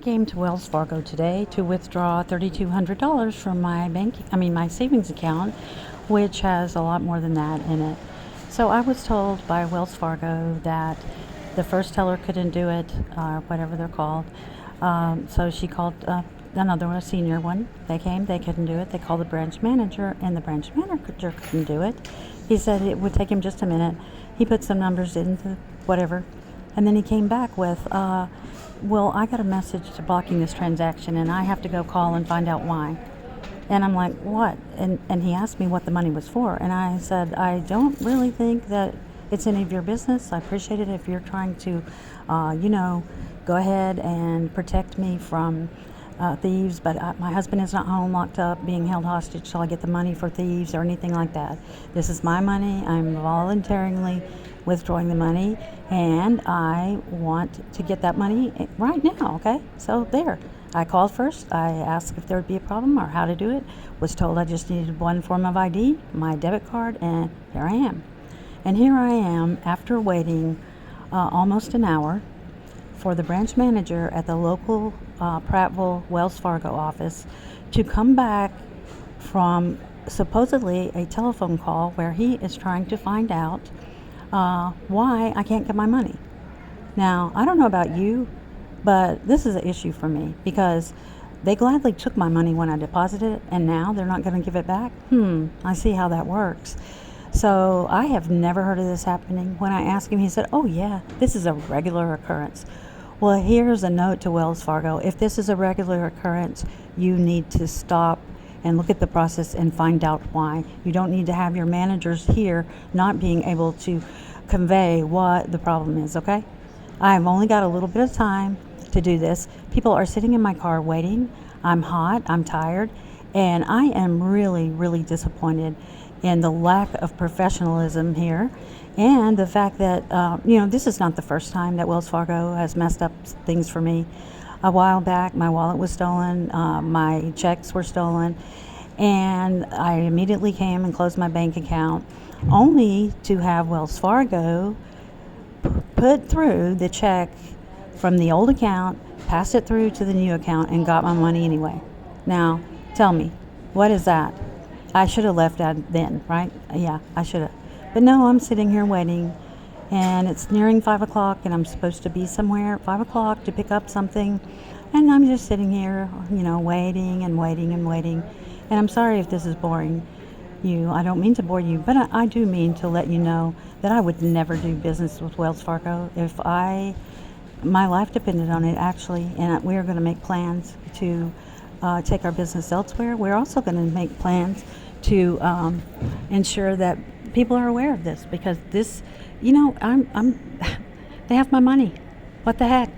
came to Wells Fargo today to withdraw $3,200 from my savings account, which has a lot more than that in it. So I was told by Wells Fargo that the first teller couldn't do it, whatever they're called. So she called a senior one. They came, they couldn't do it. They called the branch manager, and the branch manager couldn't do it. He said it would take him just a minute. He put some numbers into whatever, and then he came back with, well, I got a message blocking this transaction, and I have to go call and find out why. And I'm like, what? And he asked me what the money was for, and I said, I don't really think that it's any of your business. I appreciate it if you're trying to, go ahead and protect me from thieves, but my husband is not home, locked up, being held hostage till I get the money for thieves or anything like that. This is my money. I'm voluntarily withdrawing the money, and I want to get that money right now, okay? So there. I called first. I asked if there would be a problem or how to do it. Was told I just needed one form of ID, my debit card, and here I am. And here I am after waiting almost an hour for the branch manager at the local Prattville Wells Fargo office to come back from supposedly a telephone call where he is trying to find out why I can't get my money. Now, I don't know about you, but this is an issue for me because they gladly took my money when I deposited it, and now they're not going to give it back. I see how that works. So I have never heard of this happening. When I asked him, he said, oh yeah, this is a regular occurrence. Well, here's a note to Wells Fargo. If this is a regular occurrence, you need to stop and look at the process and find out why. You don't need to have your managers here not being able to convey what the problem is, okay? I've only got a little bit of time to do this. People are sitting in my car waiting. I'm hot, I'm tired, and I am really, really disappointed in the lack of professionalism here. And the fact that, this is not the first time that Wells Fargo has messed up things for me. A while back, my wallet was stolen, my checks were stolen, and I immediately came and closed my bank account, only to have Wells Fargo put through the check from the old account, passed it through to the new account, and got my money anyway. Now, tell me, what is that? I should have left that then, right? Yeah, I should have. But no, I'm sitting here waiting, and it's nearing 5 o'clock, and I'm supposed to be somewhere at 5 o'clock to pick up something, and I'm just sitting here, waiting and waiting and waiting. And I'm sorry if this is boring you. I don't mean to bore you, but I do mean to let you know that I would never do business with Wells Fargo if my life depended on it, actually, and we are going to make plans to take our business elsewhere. We're also going to make plans to ensure that people are aware of this, because this, they have my money. What the heck?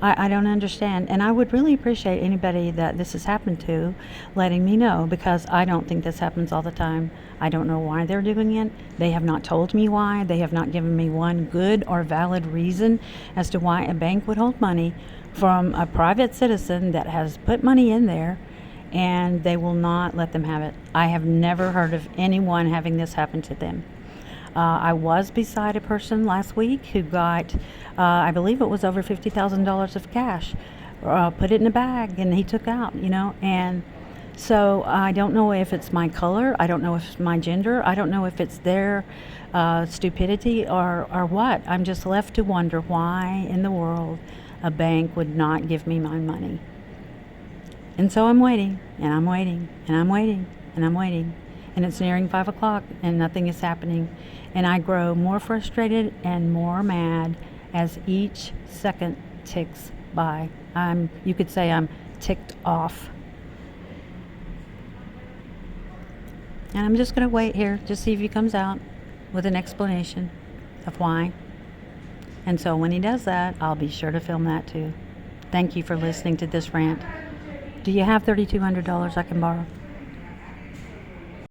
I don't understand. And I would really appreciate anybody that this has happened to letting me know, because I don't think this happens all the time. I don't know why they're doing it. They have not told me why. They have not given me one good or valid reason as to why a bank would hold money from a private citizen that has put money in there, and they will not let them have it. I have never heard of anyone having this happen to them. I was beside a person last week who got, I believe it was over $50,000 of cash, put it in a bag, and he took out, and so I don't know if it's my color, I don't know if it's my gender, I don't know if it's their stupidity or what. I'm just left to wonder why in the world a bank would not give me my money. And so I'm waiting, and I'm waiting, and I'm waiting, and I'm waiting. And it's nearing 5 o'clock, and nothing is happening. And I grow more frustrated and more mad as each second ticks by. You could say I'm ticked off. And I'm just going to wait here to see if he comes out with an explanation of why. And so when he does that, I'll be sure to film that too. Thank you for listening to this rant. Do you have $3,200 I can borrow?